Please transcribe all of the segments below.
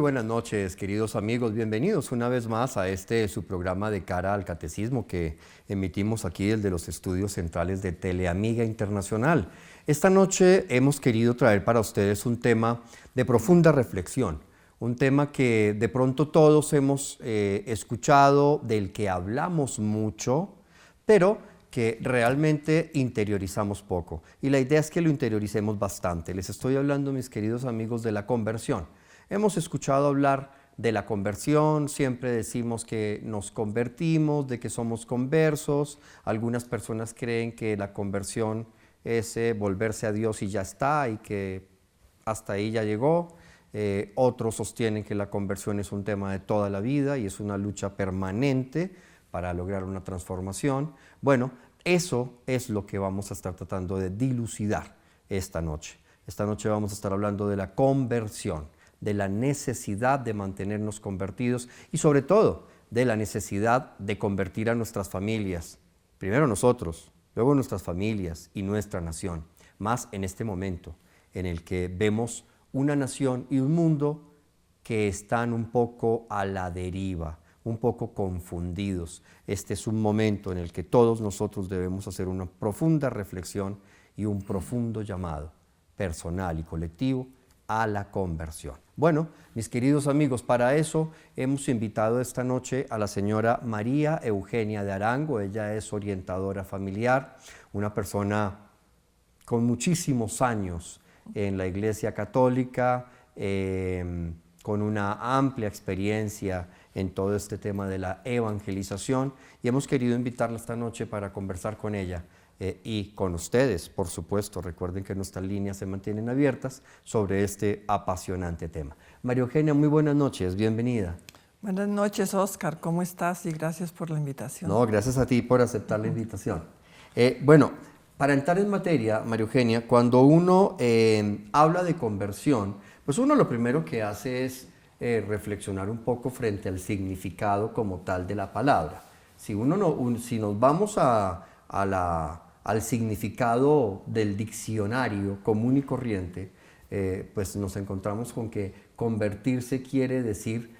buenas noches, queridos amigos. Bienvenidos una vez más a su programa de Cara al Catecismo que emitimos aquí desde los estudios centrales de Teleamiga Internacional. Esta noche hemos querido traer para ustedes un tema de profunda reflexión, un tema que de pronto todos hemos escuchado, del que hablamos mucho, pero que realmente interiorizamos poco. Y la idea es que lo interioricemos bastante. Les estoy hablando, mis queridos amigos, de la conversión. Hemos escuchado hablar de la conversión, siempre decimos que nos convertimos, de que somos conversos. Algunas personas creen que la conversión es volverse a Dios y ya está, y que hasta ahí ya llegó. Otros sostienen que la conversión es un tema de toda la vida y es una lucha permanente para lograr una transformación. Bueno, eso es lo que vamos a estar tratando de dilucidar esta noche. Esta noche vamos a estar hablando de la conversión, de la necesidad de mantenernos convertidos y sobre todo de la necesidad de convertir a nuestras familias. Primero nosotros, luego nuestras familias y nuestra nación. Más en este momento en el que vemos una nación y un mundo que están un poco a la deriva, un poco confundidos. Este es un momento en el que todos nosotros debemos hacer una profunda reflexión y un profundo llamado personal y colectivo a la conversión. Bueno, mis queridos amigos, para eso hemos invitado esta noche a la señora María Eugenia de Arango. Ella es orientadora familiar, una persona con muchísimos años en la Iglesia Católica, con una amplia experiencia en todo este tema de la evangelización, y hemos querido invitarla esta noche para conversar con ella y con ustedes, por supuesto. Recuerden que nuestras líneas se mantienen abiertas sobre este apasionante tema. María Eugenia, muy buenas noches, bienvenida. Buenas noches, Oscar, ¿cómo estás? Y gracias por la invitación. No, gracias a ti por aceptar la invitación. Bueno, para entrar en materia, María Eugenia, cuando uno habla de conversión, pues uno lo primero que hace es reflexionar un poco frente al significado como tal de la palabra. Si nos vamos al significado del diccionario común y corriente, pues nos encontramos con que convertirse quiere decir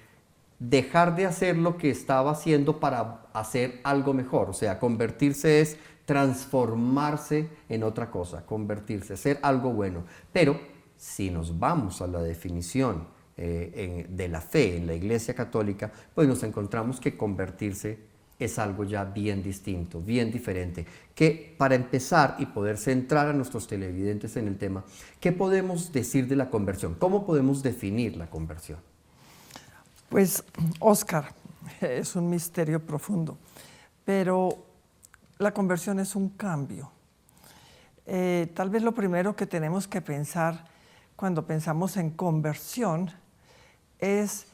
dejar de hacer lo que estaba haciendo para hacer algo mejor. O sea, convertirse es transformarse en otra cosa, convertirse, ser algo bueno. Pero si nos vamos a la definición de la fe en la Iglesia Católica, pues nos encontramos que convertirse es algo ya bien distinto, bien diferente. Que para empezar y poder centrar a nuestros televidentes en el tema, ¿qué podemos decir de la conversión? ¿Cómo podemos definir la conversión? Pues, Oscar, es un misterio profundo, pero la conversión es un cambio. Tal vez lo primero que tenemos que pensar cuando pensamos en conversión es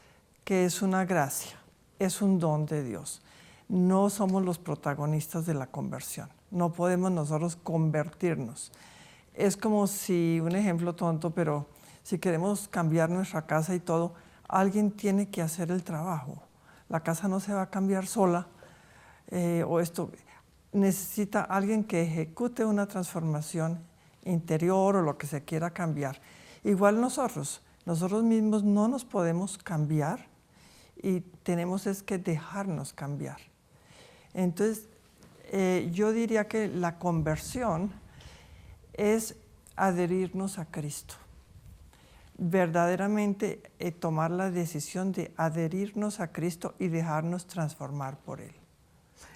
que es una gracia, es un don de Dios. No somos los protagonistas de la conversión, no podemos nosotros convertirnos. Es como si, un ejemplo tonto, pero si queremos cambiar nuestra casa y todo, alguien tiene que hacer el trabajo. La casa no se va a cambiar sola, necesita alguien que ejecute una transformación interior o lo que se quiera cambiar. Igual nosotros mismos no nos podemos cambiar y tenemos es que dejarnos cambiar. Entonces, yo diría que la conversión es adherirnos a Cristo. Verdaderamente tomar la decisión de adherirnos a Cristo y dejarnos transformar por Él.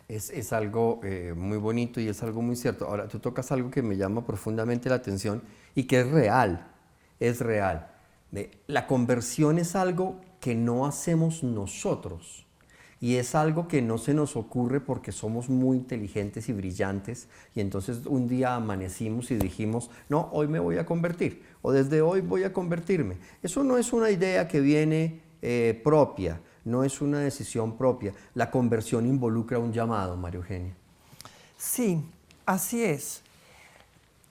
Es algo muy bonito y es algo muy cierto. Ahora, tú tocas algo que me llama profundamente la atención y que es real, es real. La conversión es algo que no hacemos nosotros y es algo que no se nos ocurre porque somos muy inteligentes y brillantes y entonces un día amanecimos y dijimos, no, hoy me voy a convertir o desde hoy voy a convertirme. Eso no es una idea que viene propia, no es una decisión propia. La conversión involucra un llamado, María Eugenia. Sí, así es.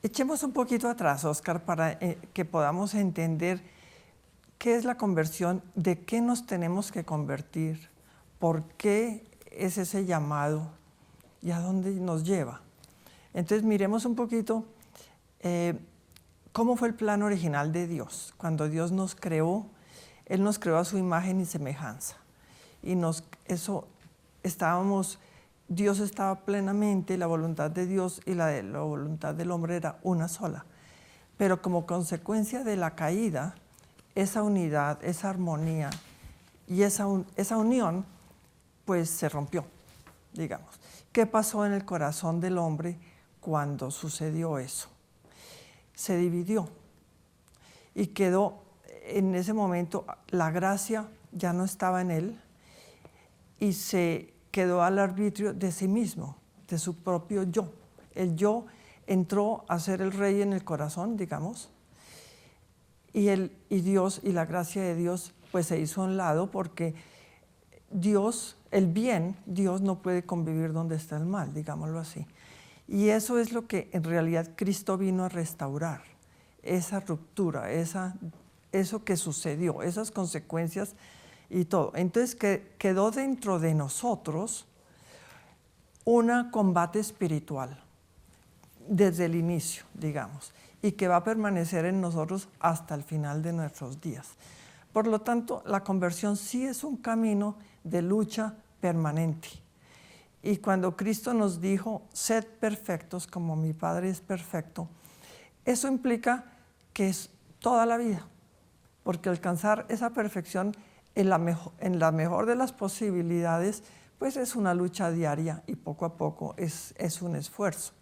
Echemos un poquito atrás, Oscar, para que podamos entender qué es la conversión, de qué nos tenemos que convertir, por qué es ese llamado y a dónde nos lleva. Entonces miremos un poquito cómo fue el plan original de Dios. Cuando Dios nos creó, Él nos creó a su imagen y semejanza. Y Dios estaba plenamente, la voluntad de Dios y la voluntad del hombre era una sola. Pero como consecuencia de la caída, esa unidad, esa armonía y esa unión, pues se rompió, digamos. ¿Qué pasó en el corazón del hombre cuando sucedió eso? Se dividió y quedó, en ese momento, la gracia ya no estaba en él y se quedó al arbitrio de sí mismo, de su propio yo. El yo entró a ser el rey en el corazón, digamos, y Dios y la gracia de Dios pues se hizo a un lado porque Dios, el bien, Dios no puede convivir donde está el mal, digámoslo así. Y eso es lo que en realidad Cristo vino a restaurar, esa ruptura, eso que sucedió, esas consecuencias y todo. Entonces quedó dentro de nosotros un combate espiritual desde el inicio, digamos, y que va a permanecer en nosotros hasta el final de nuestros días. Por lo tanto, la conversión sí es un camino de lucha permanente. Y cuando Cristo nos dijo, sed perfectos como mi Padre es perfecto, eso implica que es toda la vida, porque alcanzar esa perfección en la mejor de las posibilidades, pues es una lucha diaria y poco a poco es un esfuerzo.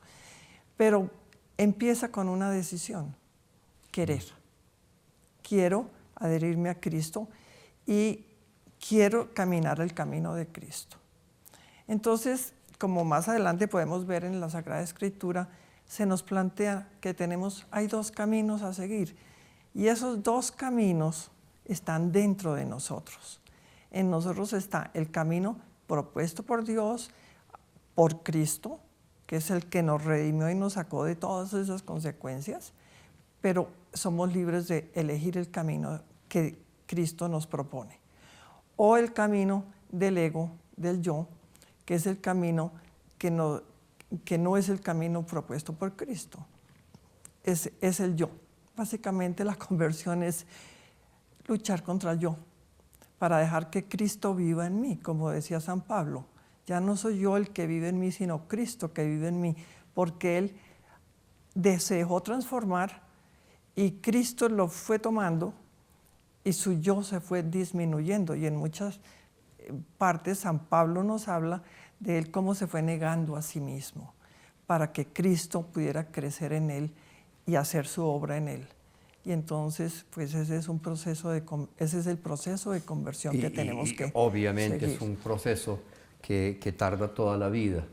Pero empieza con una decisión, querer. Quiero adherirme a Cristo y quiero caminar el camino de Cristo. Entonces, como más adelante podemos ver en la Sagrada Escritura, se nos plantea que hay dos caminos a seguir y esos dos caminos están dentro de nosotros. En nosotros está el camino propuesto por Dios, por Cristo, que es el que nos redimió y nos sacó de todas esas consecuencias, pero somos libres de elegir el camino que Cristo nos propone. O el camino del ego, del yo, que es el camino que no es el camino propuesto por Cristo. Es el yo. Básicamente la conversión es luchar contra el yo, para dejar que Cristo viva en mí, como decía San Pablo. Ya no soy yo el que vive en mí, sino Cristo que vive en mí, porque Él se dejó transformar y Cristo lo fue tomando y su yo se fue disminuyendo. Y en muchas partes San Pablo nos habla de Él cómo se fue negando a sí mismo para que Cristo pudiera crecer en Él y hacer su obra en Él. Y entonces, pues ese es el proceso de conversión que tenemos que obviamente seguir. Es un proceso que tarda toda la vida.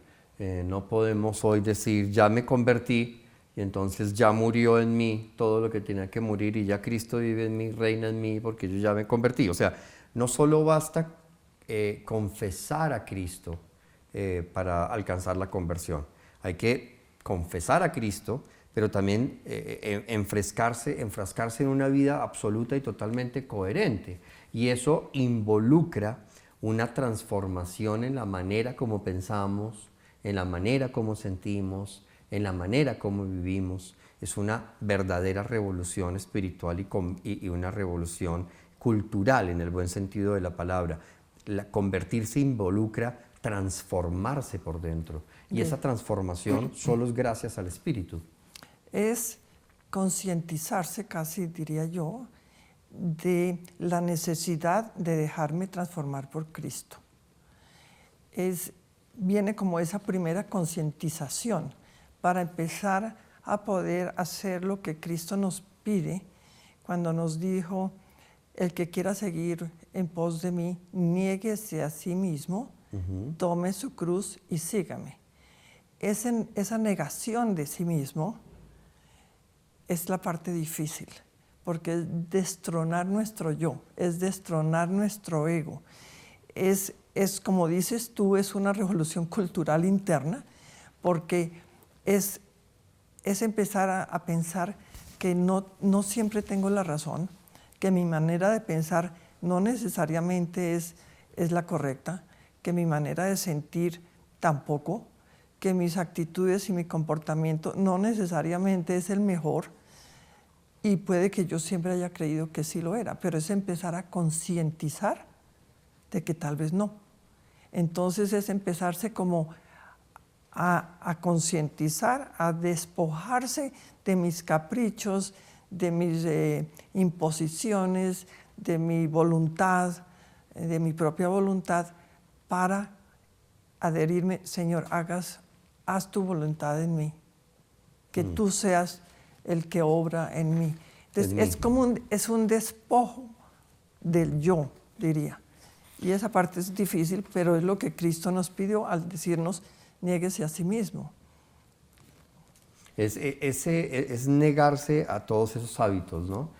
No podemos hoy decir, ya me convertí y entonces ya murió en mí todo lo que tenía que morir y ya Cristo vive en mí, reina en mí porque yo ya me convertí. O sea, no solo basta confesar a Cristo para alcanzar la conversión. Hay que confesar a Cristo, pero también enfrascarse en una vida absoluta y totalmente coherente. Y eso involucra una transformación en la manera como pensamos, en la manera como sentimos, en la manera como vivimos. Es una verdadera revolución espiritual y una revolución cultural en el buen sentido de la palabra. Convertirse involucra transformarse por dentro. Y esa transformación solo es gracias al Espíritu. Es concientizarse, casi diría yo, de la necesidad de dejarme transformar por Cristo. Viene como esa primera concientización para empezar a poder hacer lo que Cristo nos pide cuando nos dijo, el que quiera seguir en pos de mí, niéguese a sí mismo, tome su cruz y sígame. Esa negación de sí mismo es la parte difícil, porque es destronar nuestro yo, es destronar nuestro ego. Es como dices tú, es una revolución cultural interna, porque es empezar a pensar que no siempre tengo la razón, que mi manera de pensar no necesariamente es la correcta, que mi manera de sentir tampoco, que mis actitudes y mi comportamiento no necesariamente es el mejor. Y puede que yo siempre haya creído que sí lo era, pero es empezar a concientizar de que tal vez no. Entonces es empezarse como a concientizar, a despojarse de mis caprichos, de mis imposiciones, de mi voluntad, de mi propia voluntad, para adherirme, Señor, haz tu voluntad en mí, que tú seas el que obra en mí. Entonces, es un despojo del yo, diría. Y esa parte es difícil, pero es lo que Cristo nos pidió al decirnos, niéguese a sí mismo. Es negarse a todos esos hábitos, ¿no?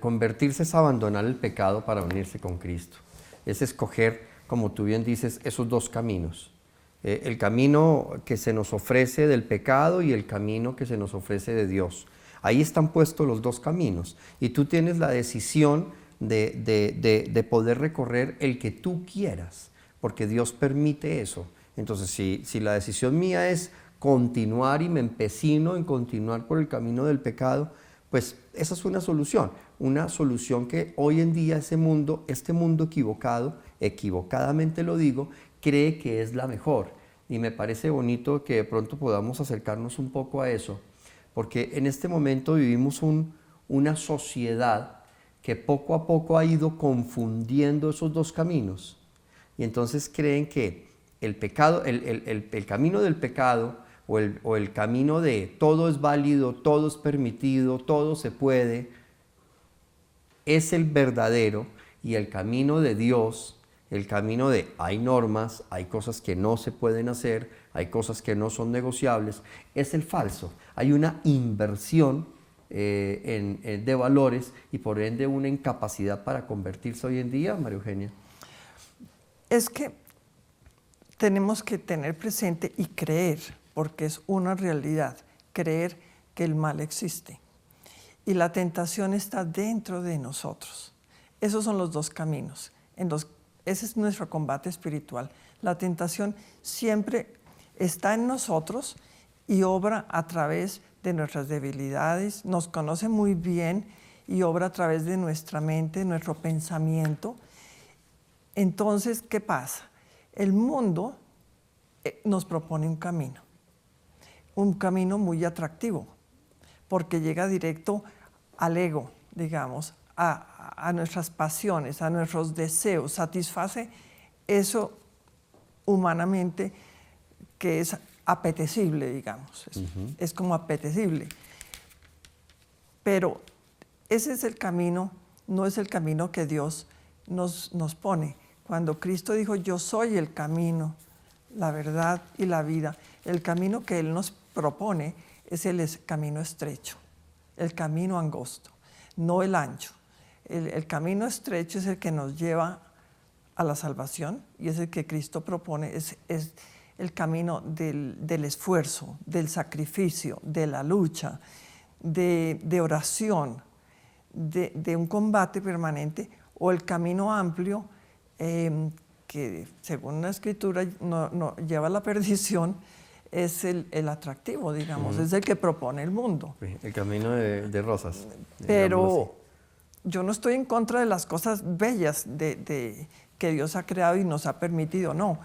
Convertirse es abandonar el pecado para unirse con Cristo. Es escoger, como tú bien dices, esos dos caminos. El camino que se nos ofrece del pecado y el camino que se nos ofrece de Dios. Ahí están puestos los dos caminos y tú tienes la decisión de poder recorrer el que tú quieras, porque Dios permite eso. Entonces, si la decisión mía es continuar y me empecino en continuar por el camino del pecado, pues esa es una solución que hoy en día este mundo equivocado, equivocadamente lo digo, cree que es la mejor. Y me parece bonito que de pronto podamos acercarnos un poco a eso, porque en este momento vivimos una sociedad que poco a poco ha ido confundiendo esos dos caminos. Y entonces creen que el pecado, el camino del pecado o el camino de todo es válido, todo es permitido, todo se puede, es el verdadero, y el camino de Dios, el camino de hay normas, hay cosas que no se pueden hacer, hay cosas que no son negociables, es el falso. Hay una inversión de valores y por ende una incapacidad para convertirse hoy en día, María Eugenia. Es que tenemos que tener presente y creer, porque es una realidad, creer que el mal existe. Y la tentación está dentro de nosotros. Esos son los dos caminos. Ese es nuestro combate espiritual. La tentación siempre está en nosotros y obra a través de nuestras debilidades, nos conoce muy bien y obra a través de nuestra mente, nuestro pensamiento. Entonces, ¿qué pasa? El mundo nos propone un camino muy atractivo, porque llega directo al ego, digamos, a nuestras pasiones, a nuestros deseos, satisface eso humanamente que es apetecible, digamos, es como apetecible. Pero ese es el camino, no es el camino que Dios nos pone. Cuando Cristo dijo, yo soy el camino, la verdad y la vida, el camino que Él nos propone es el camino estrecho, el camino angosto, no el ancho. El camino estrecho es el que nos lleva a la salvación y es el que Cristo propone, es el camino del esfuerzo, del sacrificio, de la lucha, de oración, de un combate permanente, o el camino amplio que según la Escritura no lleva a la perdición, es el atractivo, digamos, es el que propone el mundo. El camino de rosas. Pero yo no estoy en contra de las cosas bellas que Dios ha creado y nos ha permitido, no.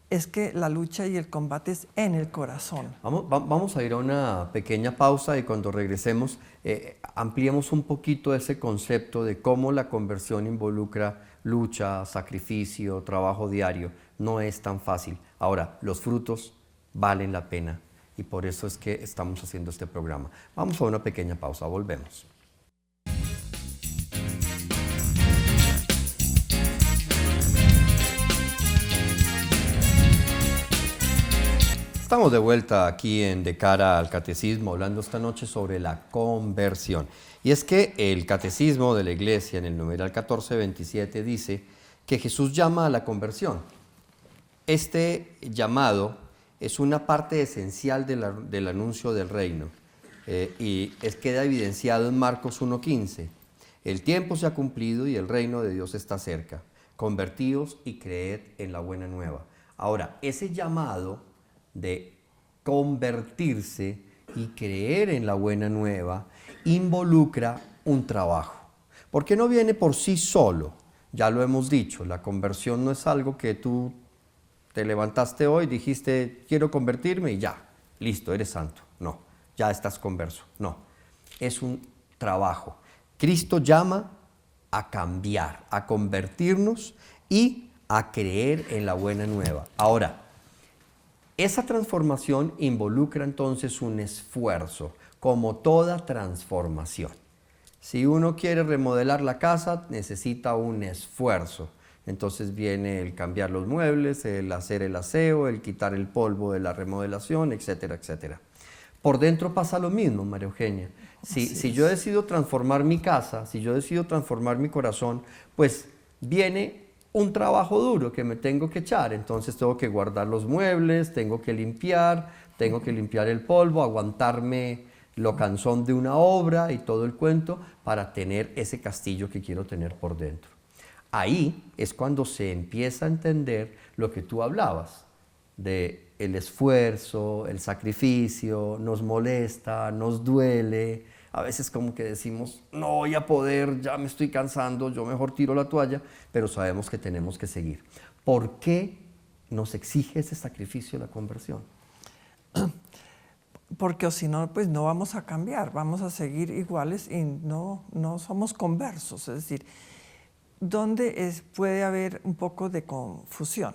Es que la lucha y el combate es en el corazón. Vamos a ir a una pequeña pausa y cuando regresemos ampliemos un poquito ese concepto de cómo la conversión involucra lucha, sacrificio, trabajo diario. No es tan fácil. Ahora, los frutos valen la pena y por eso es que estamos haciendo este programa. Vamos a una pequeña pausa, volvemos. Estamos de vuelta aquí en De Cara al Catecismo, hablando esta noche sobre la conversión. Y es que el Catecismo de la Iglesia, en el numeral 1427, dice que Jesús llama a la conversión. Este llamado es una parte esencial del anuncio del reino y queda evidenciado en Marcos 1:15. El tiempo se ha cumplido y el reino de Dios está cerca. Convertíos y creed en la buena nueva. Ahora, ese llamado de convertirse y creer en la buena nueva involucra un trabajo. Porque no viene por sí solo. Ya lo hemos dicho, la conversión no es algo que tú te levantaste hoy, dijiste, quiero convertirme y ya, listo, eres santo. No, ya estás converso. No, es un trabajo. Cristo llama a cambiar, a convertirnos y a creer en la buena nueva. Ahora, esa transformación involucra entonces un esfuerzo, como toda transformación. Si uno quiere remodelar la casa, necesita un esfuerzo. Entonces viene el cambiar los muebles, el hacer el aseo, el quitar el polvo de la remodelación, etcétera, etcétera. Por dentro pasa lo mismo, María Eugenia. Si yo decido transformar mi casa, si yo decido transformar mi corazón, pues viene un trabajo duro que me tengo que echar. Entonces tengo que guardar los muebles, tengo que limpiar el polvo, aguantarme lo cansón de una obra y todo el cuento para tener ese castillo que quiero tener por dentro. Ahí es cuando se empieza a entender lo que tú hablabas, de el esfuerzo, el sacrificio, nos molesta, nos duele. A veces como que decimos, no voy a poder, ya me estoy cansando, yo mejor tiro la toalla, pero sabemos que tenemos que seguir. ¿Por qué nos exige ese sacrificio la conversión? Porque si no, pues no vamos a cambiar, vamos a seguir iguales y no somos conversos. Es decir, ¿dónde puede haber un poco de confusión?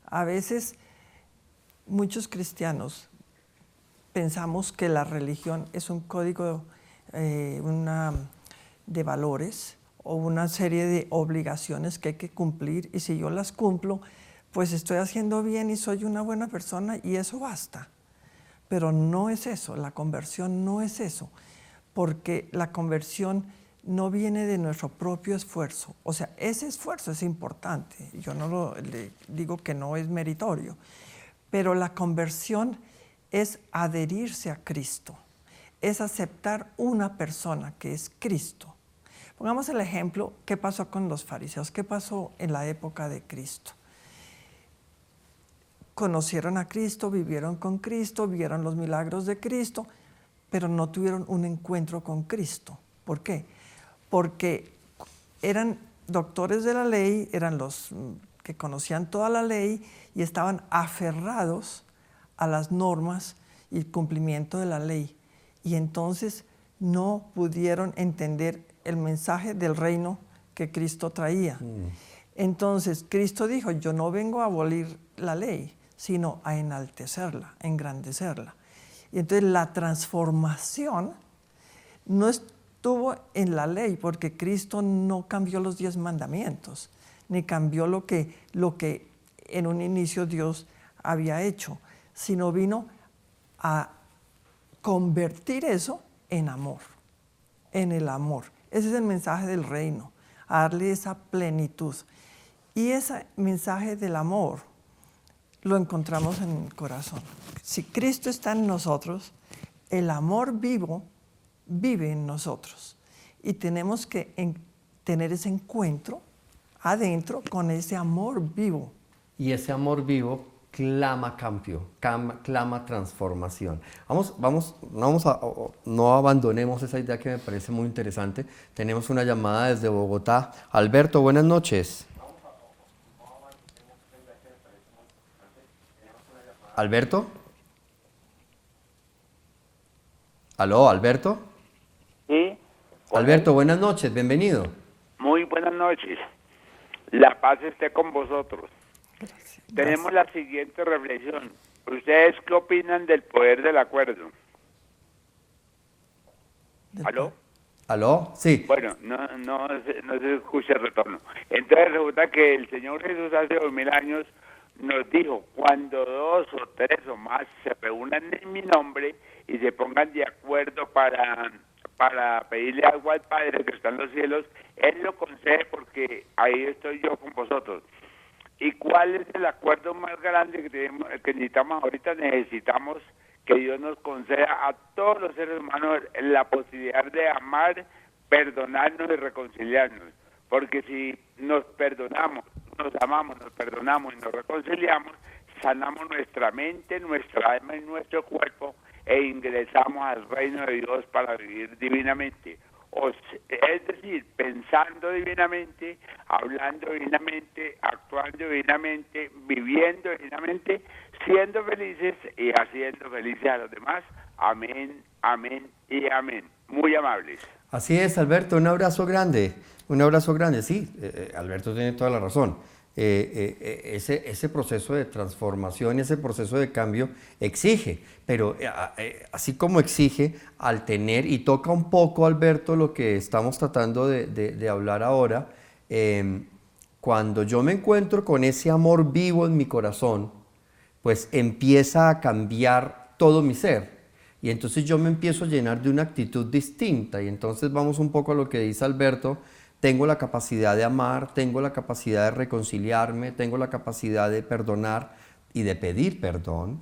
A veces muchos cristianos pensamos que la religión es un código de valores o una serie de obligaciones que hay que cumplir, y si yo las cumplo, pues estoy haciendo bien y soy una buena persona y eso basta. Pero no es eso, la conversión no es eso, porque la conversión no viene de nuestro propio esfuerzo. O sea, ese esfuerzo es importante, yo no le digo que no es meritorio, pero la conversión es adherirse a Cristo, es aceptar una persona que es Cristo. Pongamos el ejemplo, ¿qué pasó con los fariseos? ¿Qué pasó en la época de Cristo? Conocieron a Cristo, vivieron con Cristo, vieron los milagros de Cristo, pero no tuvieron un encuentro con Cristo. ¿Por qué? Porque eran doctores de la ley, eran los que conocían toda la ley y estaban aferrados a las normas y el cumplimiento de la ley. Y entonces no pudieron entender el mensaje del reino que Cristo traía. Entonces Cristo dijo, yo no vengo a abolir la ley, sino a enaltecerla, a engrandecerla. Y entonces la transformación no estuvo en la ley, porque Cristo no cambió los 10 mandamientos, ni cambió lo que en un inicio Dios había hecho, sino vino a convertir eso en amor, en el amor. Ese es el mensaje del reino, a darle esa plenitud. Y ese mensaje del amor lo encontramos en el corazón. Si Cristo está en nosotros, el amor vivo vive en nosotros. Y tenemos que tener ese encuentro adentro con ese amor vivo. Y ese amor vivo clama cambio, clama transformación. No abandonemos esa idea que me parece muy interesante. Tenemos una llamada desde Bogotá. Alberto, buenas noches. ¿Alberto? ¿Aló, Alberto? Sí. Alberto, buenas noches, bienvenido. Muy buenas noches. La paz esté con vosotros. Gracias. Tenemos la siguiente reflexión. ¿Ustedes qué opinan del poder del acuerdo? ¿Aló? ¿Aló? Sí. Bueno, no se escucha el retorno. Entonces resulta que el Señor Jesús hace 2000 años nos dijo, cuando 2 o 3 o más se reúnan en mi nombre y se pongan de acuerdo para pedirle algo al Padre que está en los cielos, Él lo concede porque ahí estoy yo con vosotros. ¿Y cuál es el acuerdo más grande que necesitamos ahorita? Necesitamos que Dios nos conceda a todos los seres humanos la posibilidad de amar, perdonarnos y reconciliarnos. Porque si nos perdonamos, nos amamos, nos perdonamos y nos reconciliamos, sanamos nuestra mente, nuestra alma y nuestro cuerpo, e ingresamos al reino de Dios para vivir divinamente. Es decir, pensando divinamente, hablando divinamente, actuando divinamente, viviendo divinamente, siendo felices y haciendo felices a los demás. Amén, amén y amén. Muy amables. Así es, Alberto, un abrazo grande, sí, Alberto tiene toda la razón. Ese proceso de transformación, ese proceso de cambio exige, pero así como exige al tener, y toca un poco, Alberto, lo que estamos tratando de hablar ahora, cuando yo me encuentro con ese amor vivo en mi corazón, pues empieza a cambiar todo mi ser. Y entonces yo me empiezo a llenar de una actitud distinta. Y entonces vamos un poco a lo que dice Alberto. Tengo la capacidad de amar, tengo la capacidad de reconciliarme, tengo la capacidad de perdonar y de pedir perdón.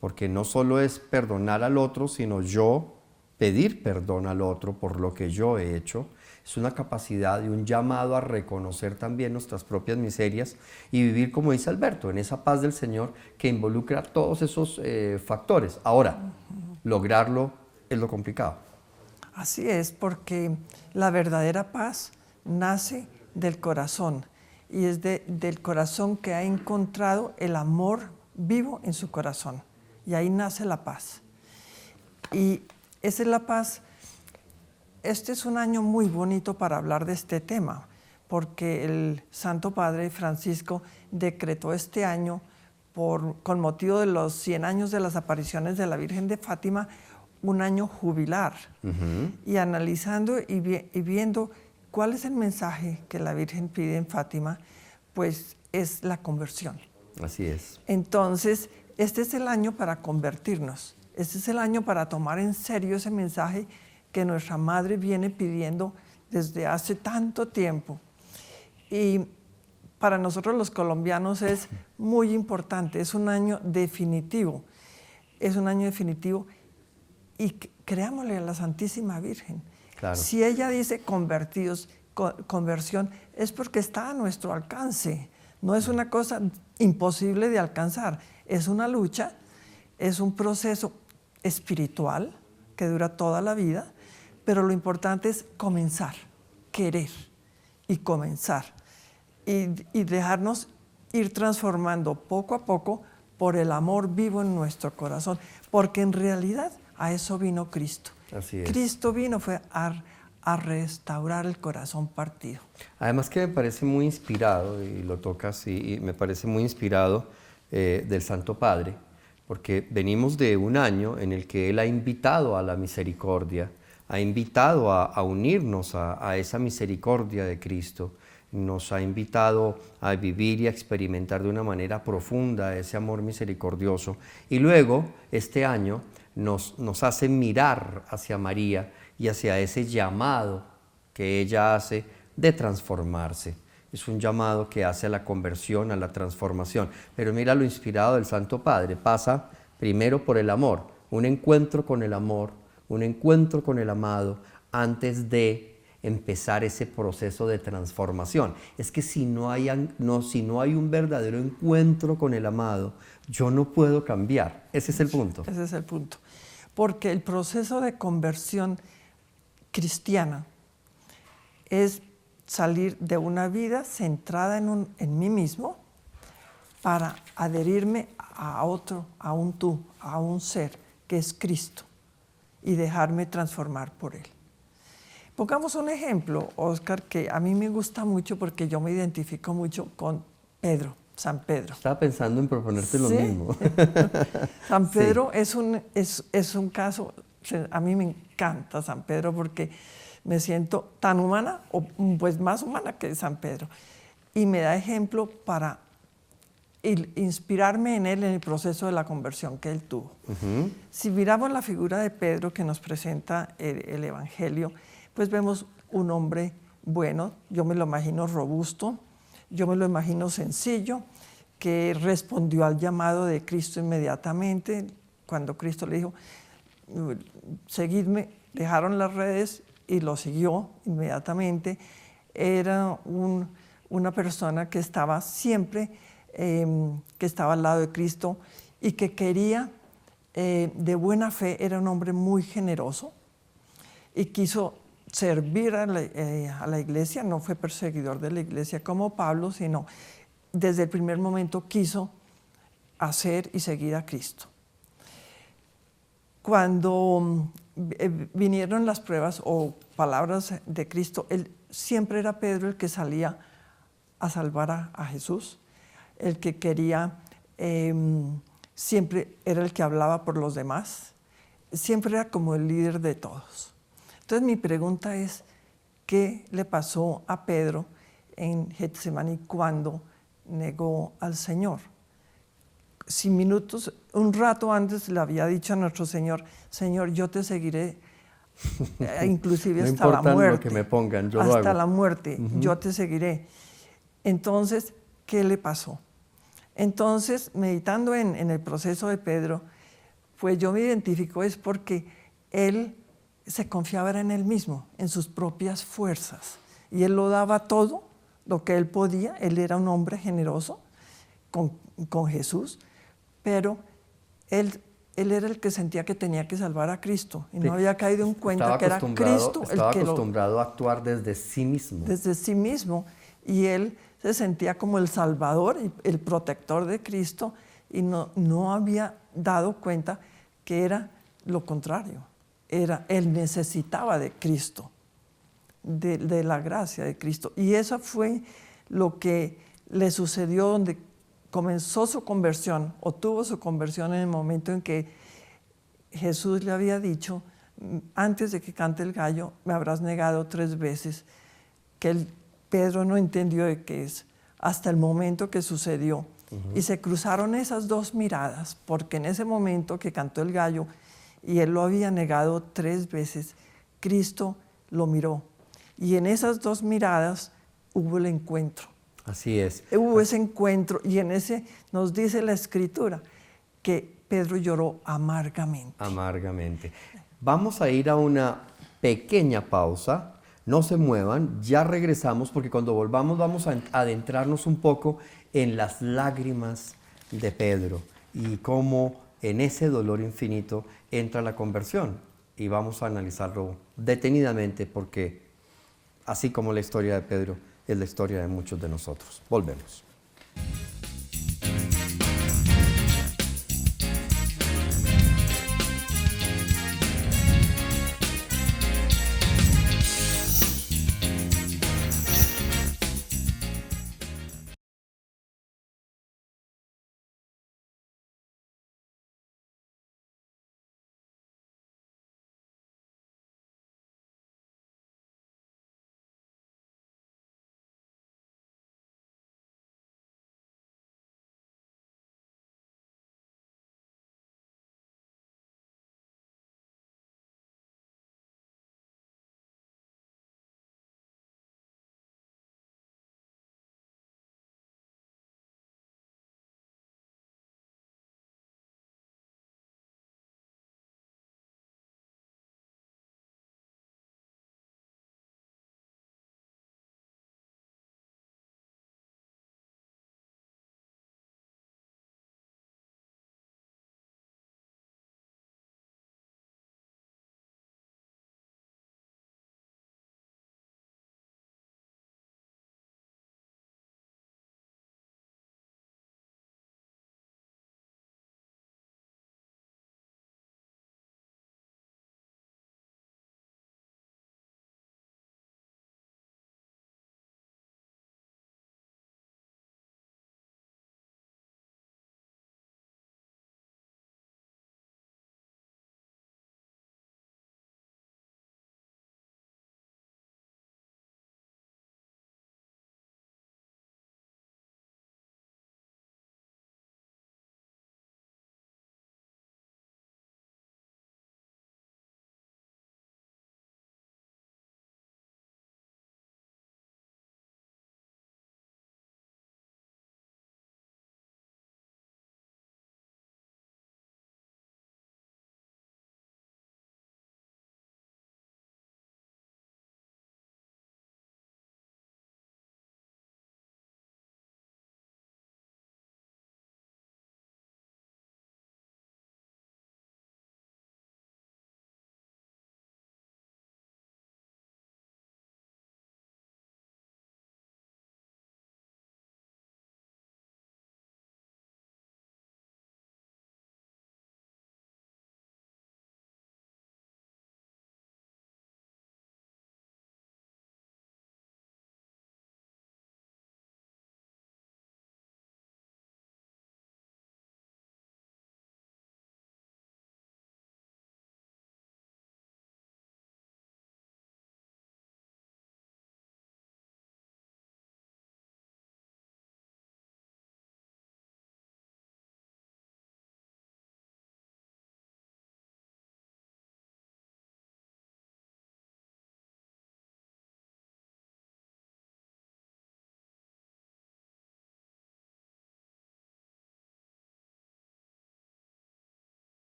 Porque no solo es perdonar al otro, sino yo pedir perdón al otro por lo que yo he hecho. Es una capacidad y un llamado a reconocer también nuestras propias miserias y vivir, como dice Alberto, en esa paz del Señor que involucra todos esos factores. Ahora, lograrlo es lo complicado. Así es, porque la verdadera paz nace del corazón y es del corazón que ha encontrado el amor vivo en su corazón. Y ahí nace la paz. Y esa es la paz. Este es un año muy bonito para hablar de este tema, porque el Santo Padre Francisco decretó este año, con motivo de los 100 años de las apariciones de la Virgen de Fátima, un año jubilar. Y analizando y viendo cuál es el mensaje que la Virgen pide en Fátima, pues es la conversión. Así es. Entonces, este es el año para convertirnos. Este es el año para tomar en serio ese mensaje que nuestra Madre viene pidiendo desde hace tanto tiempo. Y para nosotros los colombianos es muy importante, es un año definitivo. Es un año definitivo y creámosle a la Santísima Virgen. Claro. Si ella dice convertidos, conversión, es porque está a nuestro alcance. No es una cosa imposible de alcanzar, es una lucha, es un proceso espiritual que dura toda la vida, pero lo importante es comenzar, querer y comenzar y dejarnos ir transformando poco a poco por el amor vivo en nuestro corazón, porque en realidad a eso vino Cristo. Así es. Cristo vino fue a restaurar el corazón partido. Además que me parece muy inspirado, y lo tocas, y me parece muy inspirado del Santo Padre, porque venimos de un año en el que Él ha invitado a la misericordia, ha invitado a unirnos a esa misericordia de Cristo, nos ha invitado a vivir y a experimentar de una manera profunda ese amor misericordioso. Y luego, este año, nos hace mirar hacia María y hacia ese llamado que ella hace de transformarse. Es un llamado que hace a la conversión, a la transformación. Pero mira lo inspirado del Santo Padre. Pasa primero por el amor, un encuentro con el amor, un encuentro con el amado, antes de empezar ese proceso de transformación. Es que si no hay un verdadero encuentro con el amado, yo no puedo cambiar. Ese es el punto. Ese es el punto. Porque el proceso de conversión cristiana es salir de una vida centrada en mí mismo para adherirme a otro, a un tú, a un ser que es Cristo y dejarme transformar por Él. Pongamos un ejemplo, Oscar, que a mí me gusta mucho porque yo me identifico mucho con Pedro, San Pedro. Estaba pensando en proponerte lo mismo. San Pedro es un caso, a mí me encanta San Pedro porque me siento tan humana, o pues más humana que San Pedro. Y me da ejemplo para inspirarme en él en el proceso de la conversión que él tuvo. Si miramos la figura de Pedro que nos presenta el Evangelio, pues vemos un hombre bueno, yo me lo imagino robusto, yo me lo imagino sencillo, que respondió al llamado de Cristo inmediatamente. Cuando Cristo le dijo, seguidme, dejaron las redes y lo siguió inmediatamente. Era una persona que estaba siempre, que estaba al lado de Cristo y que quería de buena fe, era un hombre muy generoso y quiso servir a la iglesia, no fue perseguidor de la iglesia como Pablo, sino desde el primer momento quiso hacer y seguir a Cristo. Cuando vinieron las pruebas o palabras de Cristo, siempre era Pedro el que salía a salvar a Jesús, el que quería, siempre era el que hablaba por los demás, siempre era como el líder de todos. Entonces mi pregunta es, ¿qué le pasó a Pedro en Getsemaní cuando negó al Señor? Si minutos, un rato antes le había dicho a nuestro Señor, Señor, yo te seguiré, inclusive no hasta la importa muerte. Lo que me pongan, yo lo hago. Hasta la muerte, yo te seguiré. Entonces, ¿qué le pasó? Entonces, meditando en el proceso de Pedro, pues yo me identifico es porque él se confiaba en él mismo, en sus propias fuerzas. Y él lo daba todo, lo que él podía. Él era un hombre generoso con Jesús, pero él era el que sentía que tenía que salvar a Cristo y no había caído en cuenta que era Cristo el que estaba acostumbrado a actuar desde sí mismo. Desde sí mismo. Y él se sentía como el salvador, el protector de Cristo, y no había dado cuenta que era lo contrario. Él necesitaba de Cristo, de la gracia de Cristo. Y eso fue lo que le sucedió donde comenzó su conversión, o tuvo su conversión en el momento en que Jesús le había dicho, antes de que cante el gallo, me habrás negado 3 veces, que Pedro no entendió de qué es, hasta el momento que sucedió. Y se cruzaron esas 2 miradas, porque en ese momento que cantó el gallo, y él lo había negado 3 veces, Cristo lo miró. Y en esas 2 miradas hubo el encuentro. Así es. Hubo ese encuentro y en ese nos dice la Escritura que Pedro lloró amargamente. Amargamente. Vamos a ir a una pequeña pausa. No se muevan, ya regresamos porque cuando volvamos vamos a adentrarnos un poco en las lágrimas de Pedro y cómo en ese dolor infinito entra la conversión. Y vamos a analizarlo detenidamente porque así como la historia de Pedro es la historia de muchos de nosotros. Volvemos.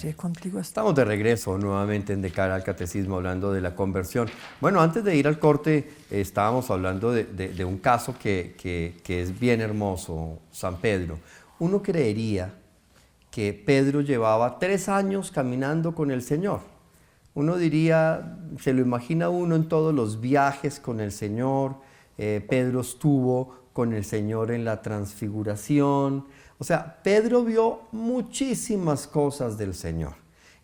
iré contigo hasta... Estamos de regreso nuevamente en De Cara al Catecismo hablando de la conversión. Bueno, antes de ir al corte estábamos hablando de un caso que es bien hermoso, San Pedro. Uno creería que Pedro llevaba 3 años caminando con el Señor. Uno diría, se lo imagina uno en todos los viajes con el Señor. Pedro estuvo con el Señor en la transfiguración. O sea, Pedro vio muchísimas cosas del Señor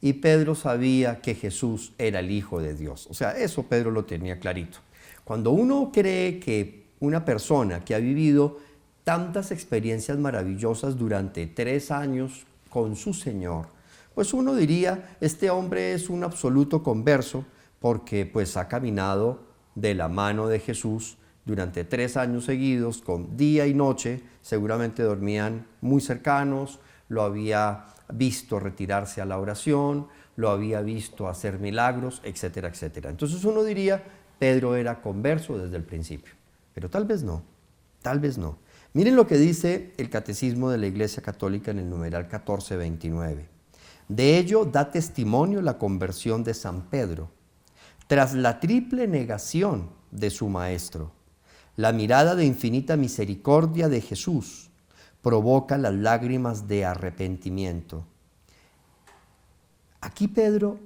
y Pedro sabía que Jesús era el Hijo de Dios. O sea, eso Pedro lo tenía clarito. Cuando uno cree que una persona que ha vivido tantas experiencias maravillosas durante 3 años con su Señor, pues uno diría, este hombre es un absoluto converso porque pues ha caminado de la mano de Jesús durante 3 años seguidos, con día y noche. Seguramente dormían muy cercanos, lo había visto retirarse a la oración, lo había visto hacer milagros, etcétera, etcétera. Entonces uno diría, Pedro era converso desde el principio, pero tal vez no, tal vez no. Miren lo que dice el Catecismo de la Iglesia Católica en el numeral 1429. De ello da testimonio la conversión de San Pedro, tras la triple negación de su maestro. La mirada de infinita misericordia de Jesús provoca las lágrimas de arrepentimiento. Aquí Pedro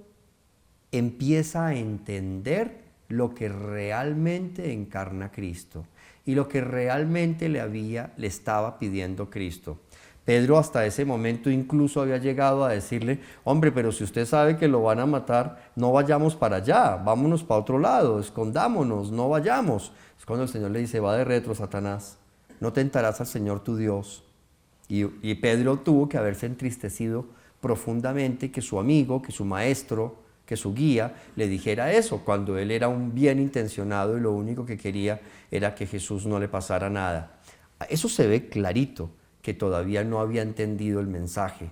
empieza a entender lo que realmente encarna Cristo y lo que realmente le estaba pidiendo Cristo. Pedro hasta ese momento incluso había llegado a decirle, hombre, pero si usted sabe que lo van a matar, no vayamos para allá, vámonos para otro lado, escondámonos, no vayamos. Es cuando el Señor le dice, va de retro, Satanás, no tentarás al Señor tu Dios. Y Pedro tuvo que haberse entristecido profundamente que su amigo, que su maestro, que su guía le dijera eso, cuando él era un bien intencionado y lo único que quería era que Jesús no le pasara nada. Eso se ve clarito, que todavía no había entendido el mensaje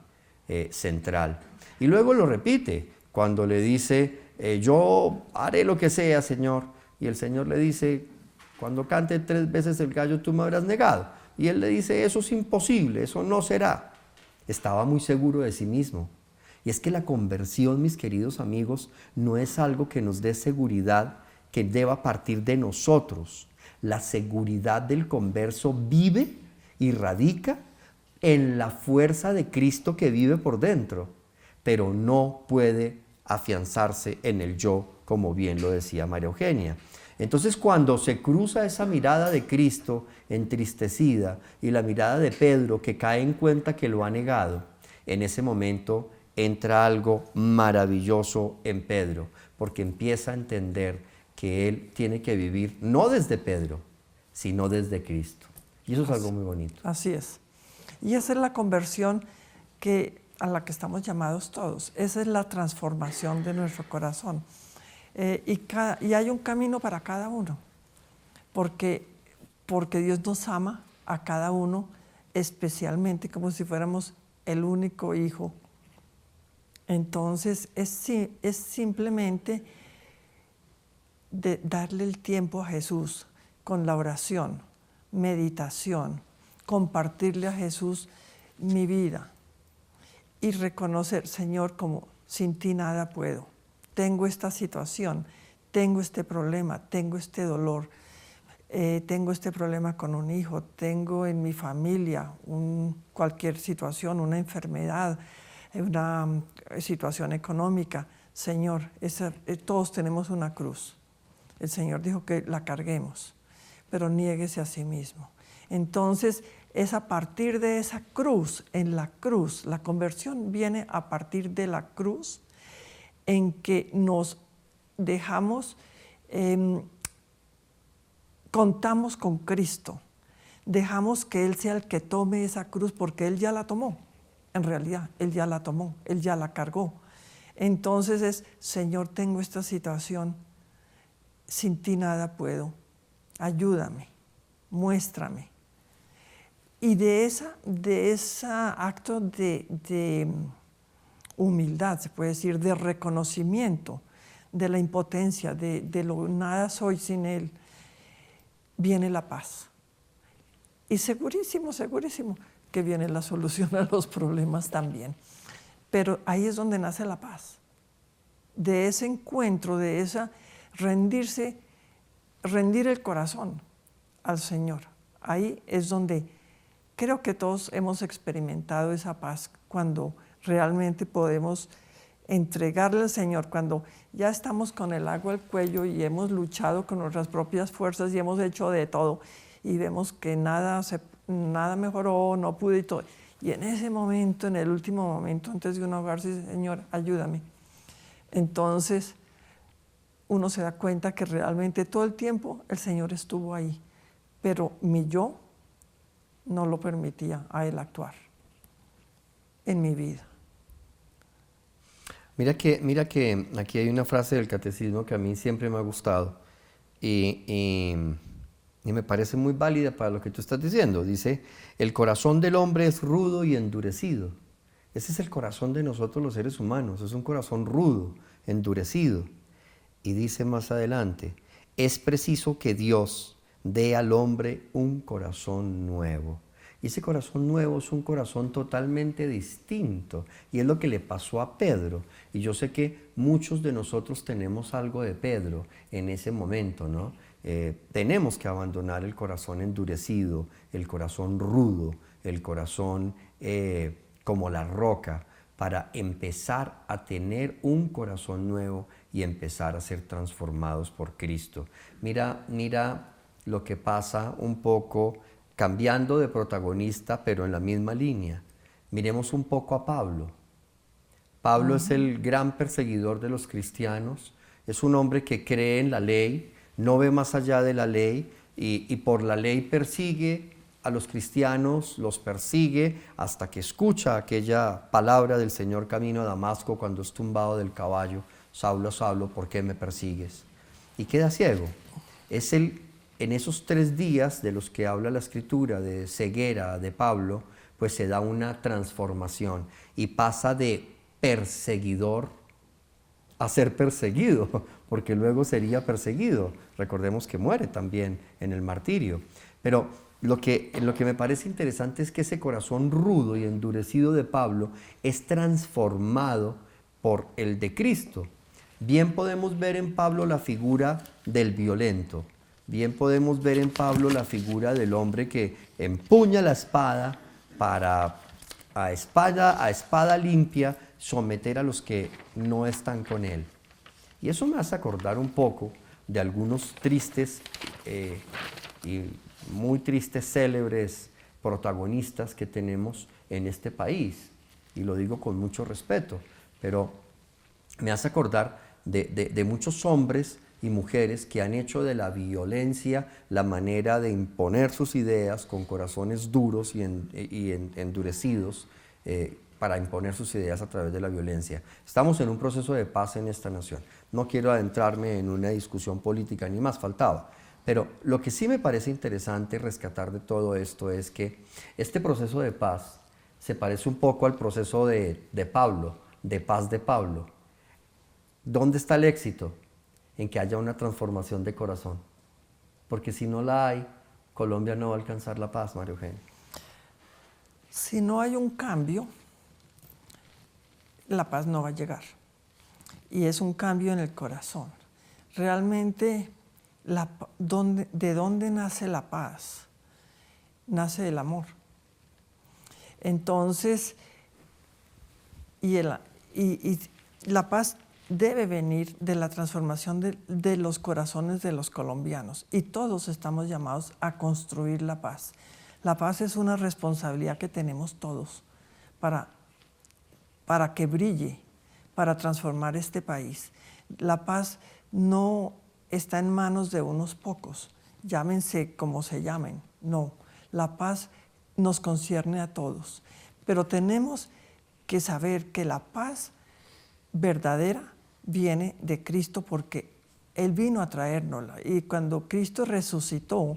central. Y luego lo repite, cuando le dice, yo haré lo que sea, Señor. Y el Señor le dice, cuando cante 3 veces el gallo, tú me habrás negado. Y él le dice, eso es imposible, eso no será. Estaba muy seguro de sí mismo. Y es que la conversión, mis queridos amigos, no es algo que nos dé seguridad que deba partir de nosotros. La seguridad del converso vive y radica en la fuerza de Cristo que vive por dentro, pero no puede afianzarse en el yo, como bien lo decía María Eugenia. Entonces, cuando se cruza esa mirada de Cristo entristecida y la mirada de Pedro que cae en cuenta que lo ha negado, en ese momento entra algo maravilloso en Pedro, porque empieza a entender que él tiene que vivir no desde Pedro, sino desde Cristo. Y eso es algo muy bonito. Así es. Y esa es la conversión a la que estamos llamados todos. Esa es la transformación de nuestro corazón. Y hay un camino para cada uno, porque Dios nos ama a cada uno especialmente, como si fuéramos el único hijo. Entonces es simplemente de darle el tiempo a Jesús con la oración, meditación, compartirle a Jesús mi vida y reconocer, Señor, como sin ti nada puedo. Tengo esta situación, tengo este problema, tengo este dolor, tengo este problema con un hijo, tengo en mi familia cualquier situación, una enfermedad, una situación económica. Señor, todos tenemos una cruz. El Señor dijo que la carguemos, pero niéguese a sí mismo. Entonces, es a partir de esa cruz, la conversión viene a partir de la cruz, en que nos dejamos, contamos con Cristo, dejamos que Él sea el que tome esa cruz, porque Él ya la tomó. En realidad, Él ya la tomó, Él ya la cargó. Entonces es, Señor, tengo esta situación, sin ti nada puedo, ayúdame, muéstrame. Y de ese acto de humildad, se puede decir, de reconocimiento de la impotencia, de lo nada soy sin Él, viene la paz. Y segurísimo que viene la solución a los problemas también. Pero ahí es donde nace la paz. De ese encuentro, de esa rendir el corazón al Señor. Ahí es donde creo que todos hemos experimentado esa paz, cuando realmente podemos entregarle al Señor, cuando ya estamos con el agua al cuello y hemos luchado con nuestras propias fuerzas y hemos hecho de todo y vemos que nada mejoró, no pude y todo. Y en ese momento, en el último momento, antes de uno ahogarse, Señor, ayúdame. Entonces, uno se da cuenta que realmente todo el tiempo el Señor estuvo ahí, pero mi yo no lo permitía a Él actuar en mi vida. Mira que aquí hay una frase del catecismo que a mí siempre me ha gustado y me parece muy válida para lo que tú estás diciendo. Dice, el corazón del hombre es rudo y endurecido. Ese es el corazón de nosotros los seres humanos, es un corazón rudo, endurecido. Y dice más adelante, es preciso que Dios dé al hombre un corazón nuevo. Y ese corazón nuevo es un corazón totalmente distinto. Y es lo que le pasó a Pedro. Y yo sé que muchos de nosotros tenemos algo de Pedro en ese momento, ¿no? Tenemos que abandonar el corazón endurecido, el corazón rudo, el corazón como la roca, para empezar a tener un corazón nuevo y empezar a ser transformados por Cristo. Mira lo que pasa un poco cambiando de protagonista, pero en la misma línea. Miremos un poco a Pablo. Pablo es el gran perseguidor de los cristianos, es un hombre que cree en la ley, no ve más allá de la ley y por la ley persigue a los cristianos, los persigue hasta que escucha aquella palabra del Señor camino a Damasco cuando es tumbado del caballo, Saulo, Saulo, ¿por qué me persigues? Y queda ciego. En esos 3 días de los que habla la Escritura, de ceguera de Pablo, pues se da una transformación y pasa de perseguidor a ser perseguido, porque luego sería perseguido. Recordemos que muere también en el martirio. Pero lo que me parece interesante es que ese corazón rudo y endurecido de Pablo es transformado por el de Cristo. Bien podemos ver en Pablo la figura del violento. Bien podemos ver en Pablo la figura del hombre que empuña la espada para a espada limpia someter a los que no están con él. Y eso me hace acordar un poco de algunos tristes y muy tristes, célebres protagonistas que tenemos en este país. Y lo digo con mucho respeto, pero me hace acordar de muchos hombres y mujeres que han hecho de la violencia la manera de imponer sus ideas con corazones duros y endurecidos para imponer sus ideas a través de la violencia. Estamos en un proceso de paz en esta nación. No quiero adentrarme en una discusión política, ni más faltaba. Pero lo que sí me parece interesante rescatar de todo esto es que este proceso de paz se parece un poco al proceso de Pablo, de paz de Pablo. ¿Dónde está el éxito? En que haya una transformación de corazón. Porque si no la hay, Colombia no va a alcanzar la paz, María Eugenia. Si no hay un cambio, la paz no va a llegar. Y es un cambio en el corazón. Realmente, ¿de dónde nace la paz? Nace del amor. Entonces, y la paz debe venir de la transformación de los corazones de los colombianos. Y todos estamos llamados a construir la paz. La paz es una responsabilidad que tenemos todos para que brille, para transformar este país. La paz no está en manos de unos pocos, llámense como se llamen. No, la paz nos concierne a todos. Pero tenemos que saber que la paz verdadera viene de Cristo, porque Él vino a traérnosla. Y cuando Cristo resucitó,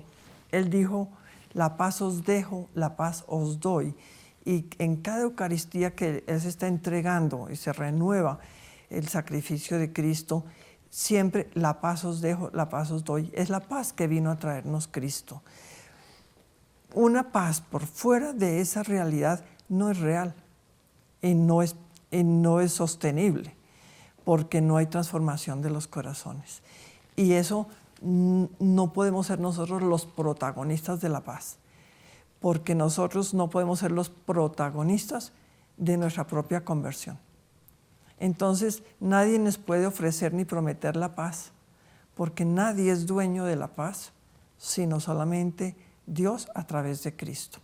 Él dijo, la paz os dejo, la paz os doy. Y en cada Eucaristía que Él se está entregando y se renueva el sacrificio de Cristo, siempre la paz os dejo, la paz os doy. Es la paz que vino a traernos Cristo. Una paz por fuera de esa realidad no es real y no es y no es sostenible porque no hay transformación de los corazones. Y eso no podemos ser nosotros los protagonistas de la paz, porque nosotros no podemos ser los protagonistas de nuestra propia conversión. Entonces, nadie nos puede ofrecer ni prometer la paz, porque nadie es dueño de la paz, sino solamente Dios a través de Cristo.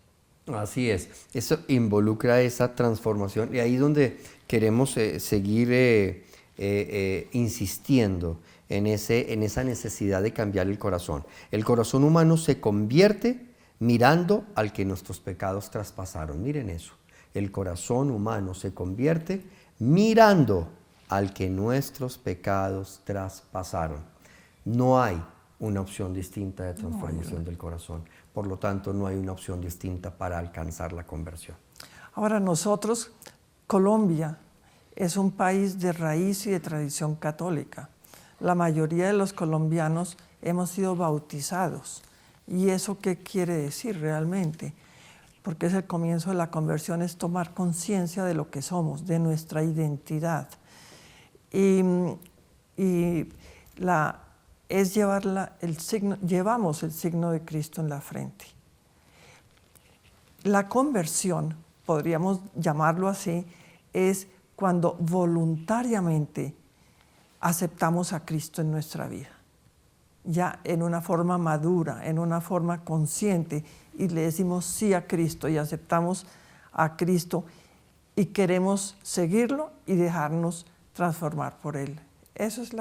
Así es, eso involucra esa transformación y ahí es donde queremos seguir insistiendo en esa necesidad de cambiar el corazón. El corazón humano se convierte mirando al que nuestros pecados traspasaron. Miren eso, el corazón humano se convierte mirando al que nuestros pecados traspasaron. No hay una opción distinta de transformación del corazón. Por lo tanto, no hay una opción distinta para alcanzar la conversión. Ahora nosotros, Colombia, es un país de raíz y de tradición católica. La mayoría de los colombianos hemos sido bautizados. ¿Y eso qué quiere decir realmente? Porque es el comienzo de la conversión, es tomar conciencia de lo que somos, de nuestra identidad. Llevamos el signo de Cristo en la frente. La conversión, podríamos llamarlo así, es cuando voluntariamente aceptamos a Cristo en nuestra vida, ya en una forma madura, en una forma consciente, y le decimos sí a Cristo y aceptamos a Cristo y queremos seguirlo y dejarnos transformar por Él. Esa es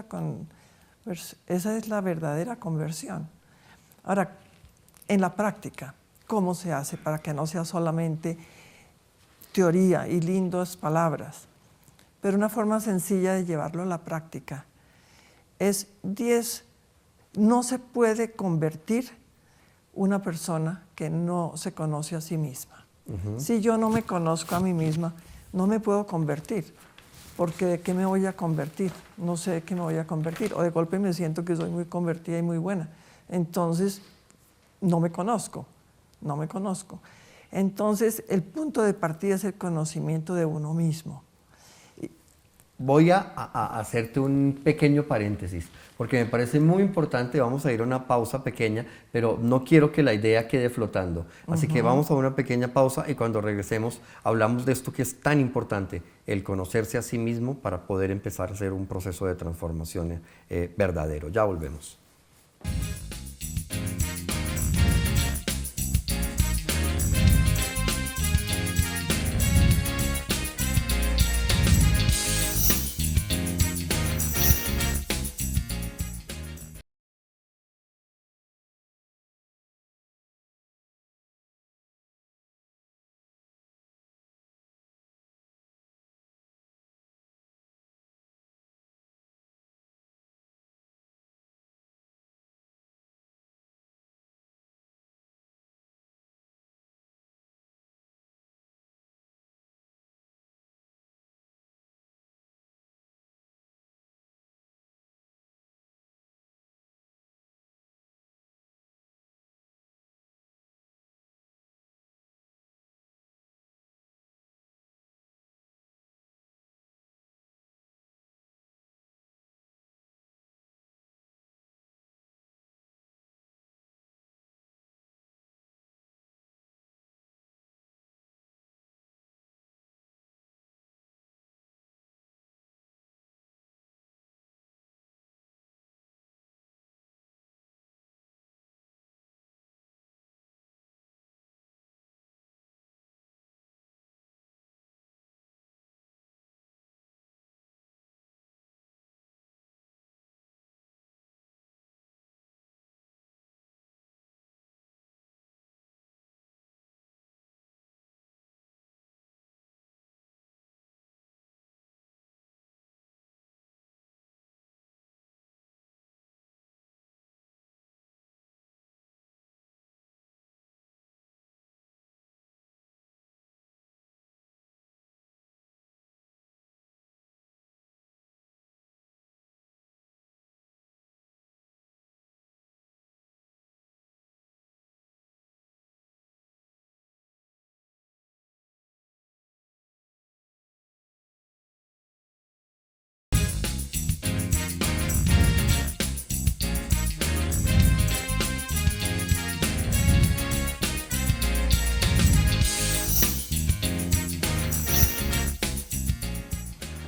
la verdadera conversión. Ahora, en la práctica, ¿cómo se hace para que no sea solamente teoría y lindas palabras? Pero una forma sencilla de llevarlo a la práctica es no se puede convertir una persona que no se conoce a sí misma. Si yo no me conozco a mí misma, no me puedo convertir. Porque ¿de qué me voy a convertir? No sé de qué me voy a convertir. O de golpe me siento que soy muy convertida y muy buena. Entonces, no me conozco. Entonces, el punto de partida es el conocimiento de uno mismo. Voy a hacerte un pequeño paréntesis, porque me parece muy importante. Vamos a ir a una pausa pequeña, pero no quiero que la idea quede flotando. Así que vamos a una pequeña pausa y cuando regresemos hablamos de esto que es tan importante, el conocerse a sí mismo para poder empezar a hacer un proceso de transformación verdadero. Ya volvemos.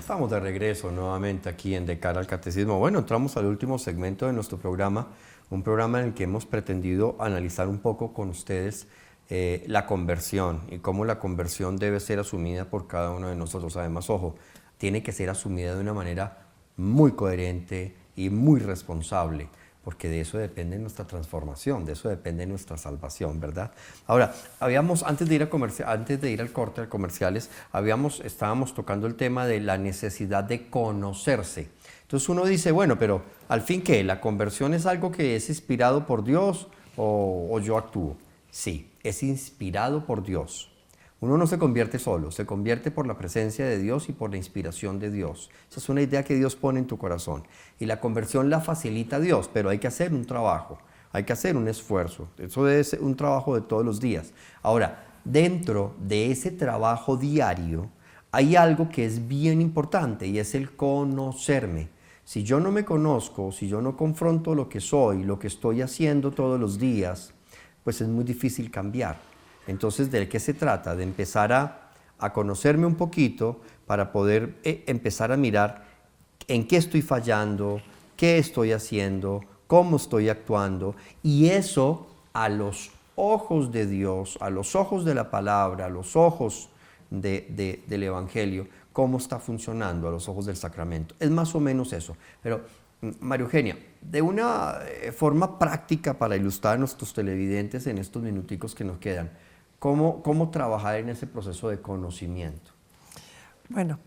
Estamos de regreso nuevamente aquí en De Cara al Catecismo. Bueno, entramos al último segmento de nuestro programa, un programa en el que hemos pretendido analizar un poco con ustedes la conversión y cómo la conversión debe ser asumida por cada uno de nosotros. Además, ojo, tiene que ser asumida de una manera muy coherente y muy responsable, porque de eso depende nuestra transformación, de eso depende nuestra salvación, ¿verdad? Ahora, antes de ir al corte, a comerciales, estábamos tocando el tema de la necesidad de conocerse. Entonces uno dice, bueno, pero al fin, ¿qué? ¿La conversión es algo que es inspirado por Dios o yo actúo? Sí, es inspirado por Dios. Uno no se convierte solo, se convierte por la presencia de Dios y por la inspiración de Dios. Esa es una idea que Dios pone en tu corazón. Y la conversión la facilita Dios, pero hay que hacer un trabajo, hay que hacer un esfuerzo. Eso es un trabajo de todos los días. Ahora, dentro de ese trabajo diario, hay algo que es bien importante y es el conocerme. Si yo no me conozco, si yo no confronto lo que soy, lo que estoy haciendo todos los días, pues es muy difícil cambiar. Entonces, ¿de qué se trata? De empezar a conocerme un poquito para poder empezar a mirar en qué estoy fallando, qué estoy haciendo, cómo estoy actuando. Y eso a los ojos de Dios, a los ojos de la palabra, a los ojos del Evangelio, cómo está funcionando a los ojos del sacramento. Es más o menos eso. Pero, María Eugenia, de una forma práctica para ilustrar a nuestros televidentes en estos minuticos que nos quedan, ¿cómo trabajar en ese proceso de conocimiento? Bueno,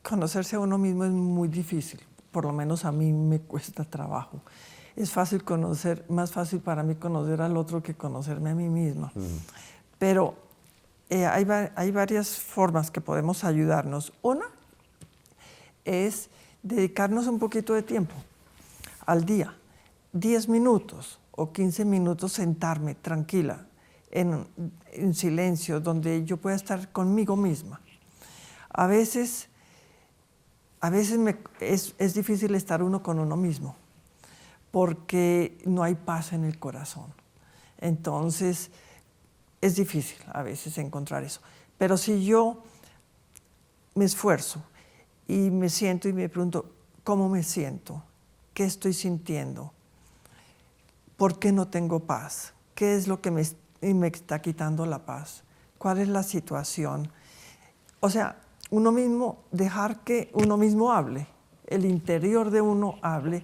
conocerse a uno mismo es muy difícil, por lo menos a mí me cuesta trabajo. Es más fácil para mí conocer al otro que conocerme a mí misma. Pero hay varias formas que podemos ayudarnos. Una es dedicarnos un poquito de tiempo al día, 10 minutos o 15 minutos, sentarme tranquila, en silencio, donde yo pueda estar conmigo misma. A veces es difícil estar uno con uno mismo, porque no hay paz en el corazón. Entonces, es difícil a veces encontrar eso. Pero si yo me esfuerzo y me siento y me pregunto, ¿cómo me siento? ¿Qué estoy sintiendo? ¿Por qué no tengo paz? ¿Qué es lo que me está quitando la paz? ¿Cuál es la situación? O sea, uno mismo, dejar que uno mismo hable, el interior de uno hable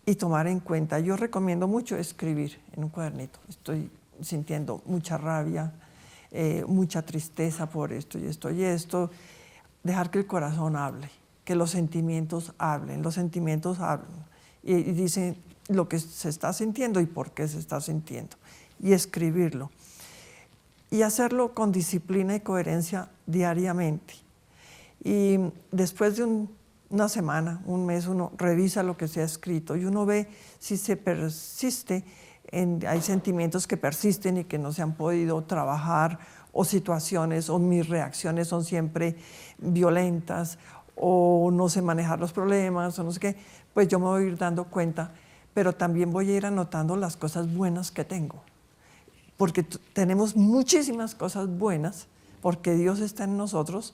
y tomar en cuenta. Yo recomiendo mucho escribir en un cuadernito. Estoy sintiendo mucha rabia, mucha tristeza por esto y esto y esto. Dejar que el corazón hable, que los sentimientos hablen. Los sentimientos hablan y dicen lo que se está sintiendo y por qué se está sintiendo. Y escribirlo. Y hacerlo con disciplina y coherencia diariamente. Y después de una semana, un mes, uno revisa lo que se ha escrito y uno ve si se persiste, hay sentimientos que persisten y que no se han podido trabajar, o situaciones, o mis reacciones son siempre violentas, o no sé manejar los problemas, o no sé qué, pues yo me voy a ir dando cuenta, pero también voy a ir anotando las cosas buenas que tengo. Porque tenemos muchísimas cosas buenas, porque Dios está en nosotros,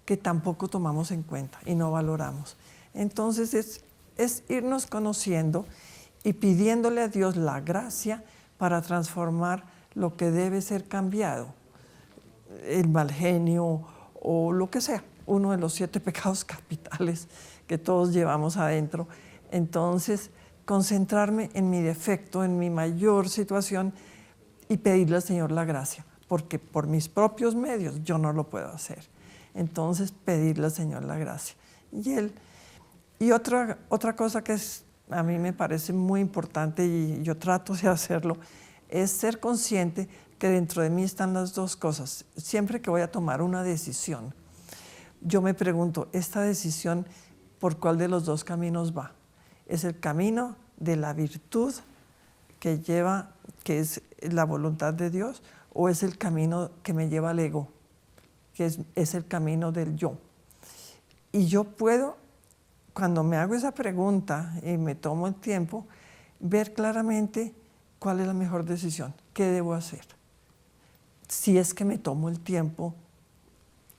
que tampoco tomamos en cuenta y no valoramos. Entonces es irnos conociendo y pidiéndole a Dios la gracia para transformar lo que debe ser cambiado, el mal genio o lo que sea, uno de los 7 pecados capitales que todos llevamos adentro. Entonces, concentrarme en mi defecto, en mi mayor situación, y pedirle al Señor la gracia, porque por mis propios medios yo no lo puedo hacer. Entonces, pedirle al Señor la gracia. Y otra cosa que a mí me parece muy importante, y yo trato de hacerlo, es ser consciente que dentro de mí están las dos cosas. Siempre que voy a tomar una decisión, yo me pregunto, ¿esta decisión por cuál de los dos caminos va? ¿Es el camino de la virtud que es la voluntad de Dios, o es el camino que me lleva al ego, que es el camino del yo? Y yo puedo, cuando me hago esa pregunta y me tomo el tiempo, ver claramente cuál es la mejor decisión, qué debo hacer. Si es que me tomo el tiempo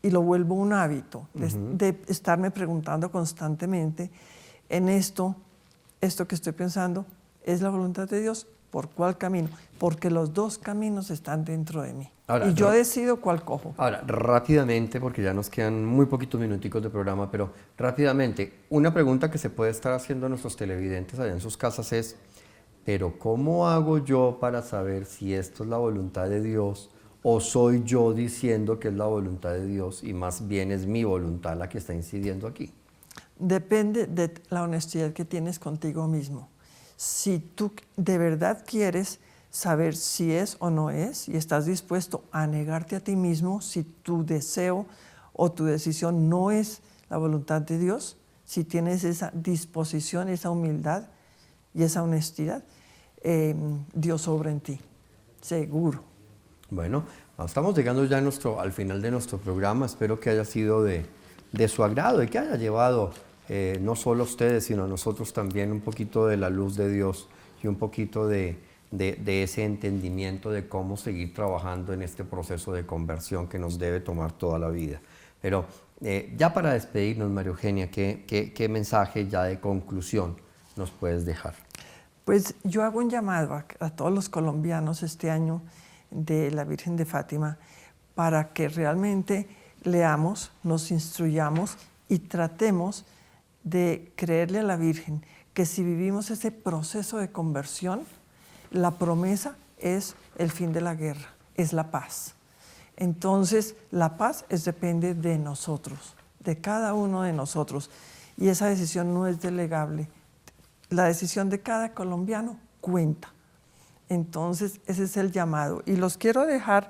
y lo vuelvo un hábito de estarme preguntando constantemente en esto que estoy pensando, ¿es la voluntad de Dios? ¿Por cuál camino? Porque los dos caminos están dentro de mí. Ahora, y yo decido cuál cojo. Ahora, rápidamente, porque ya nos quedan muy poquitos minuticos de programa, pero rápidamente, una pregunta que se puede estar haciendo a nuestros televidentes allá en sus casas es, pero ¿cómo hago yo para saber si esto es la voluntad de Dios o soy yo diciendo que es la voluntad de Dios y más bien es mi voluntad la que está incidiendo aquí? Depende de la honestidad que tienes contigo mismo. Si tú de verdad quieres saber si es o no es y estás dispuesto a negarte a ti mismo si tu deseo o tu decisión no es la voluntad de Dios, si tienes esa disposición, esa humildad y esa honestidad, Dios obra en ti, seguro. Bueno, estamos llegando ya al final de nuestro programa. Espero que haya sido de su agrado y que haya llevado no solo a ustedes, sino a nosotros también un poquito de la luz de Dios y un poquito de ese entendimiento de cómo seguir trabajando en este proceso de conversión que nos debe tomar toda la vida. Pero ya para despedirnos, María Eugenia, ¿qué mensaje ya de conclusión nos puedes dejar? Pues yo hago un llamado a todos los colombianos este año de la Virgen de Fátima para que realmente leamos, nos instruyamos y tratemos de creerle a la Virgen que si vivimos ese proceso de conversión, la promesa es el fin de la guerra, es la paz. Entonces, la paz depende de nosotros, de cada uno de nosotros, y esa decisión no es delegable. La decisión de cada colombiano cuenta. Entonces, ese es el llamado. Y los quiero dejar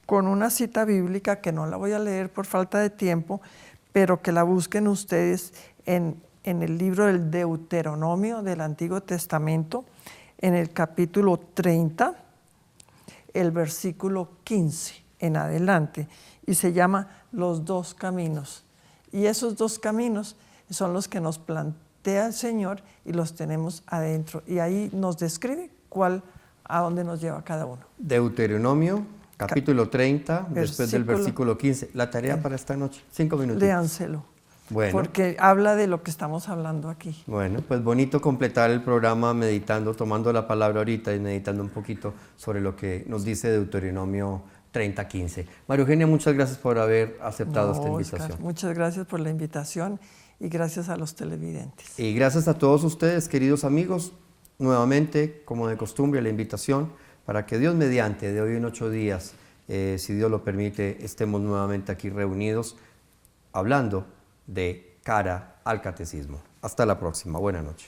con una cita bíblica que no la voy a leer por falta de tiempo, pero que la busquen ustedes en el libro del Deuteronomio del Antiguo Testamento, en el capítulo 30, el versículo 15 en adelante, y se llama Los dos caminos. Y esos dos caminos son los que nos plantea el Señor y los tenemos adentro. Y ahí nos describe a dónde nos lleva cada uno. Deuteronomio, capítulo 30, después del versículo 15. La tarea para esta noche, 5 minutos. Léanselo. Bueno. Porque habla de lo que estamos hablando aquí. Bueno, pues bonito completar el programa meditando, tomando la palabra ahorita y meditando un poquito sobre lo que nos dice Deuteronomio 30:15. María Eugenia, muchas gracias por haber aceptado esta invitación. Oscar, muchas gracias por la invitación y gracias a los televidentes. Y gracias a todos ustedes, queridos amigos, nuevamente, como de costumbre, la invitación para que Dios mediante, de hoy en 8 días, si Dios lo permite, estemos nuevamente aquí reunidos hablando de cara al catecismo. Hasta la próxima. Buenas noches.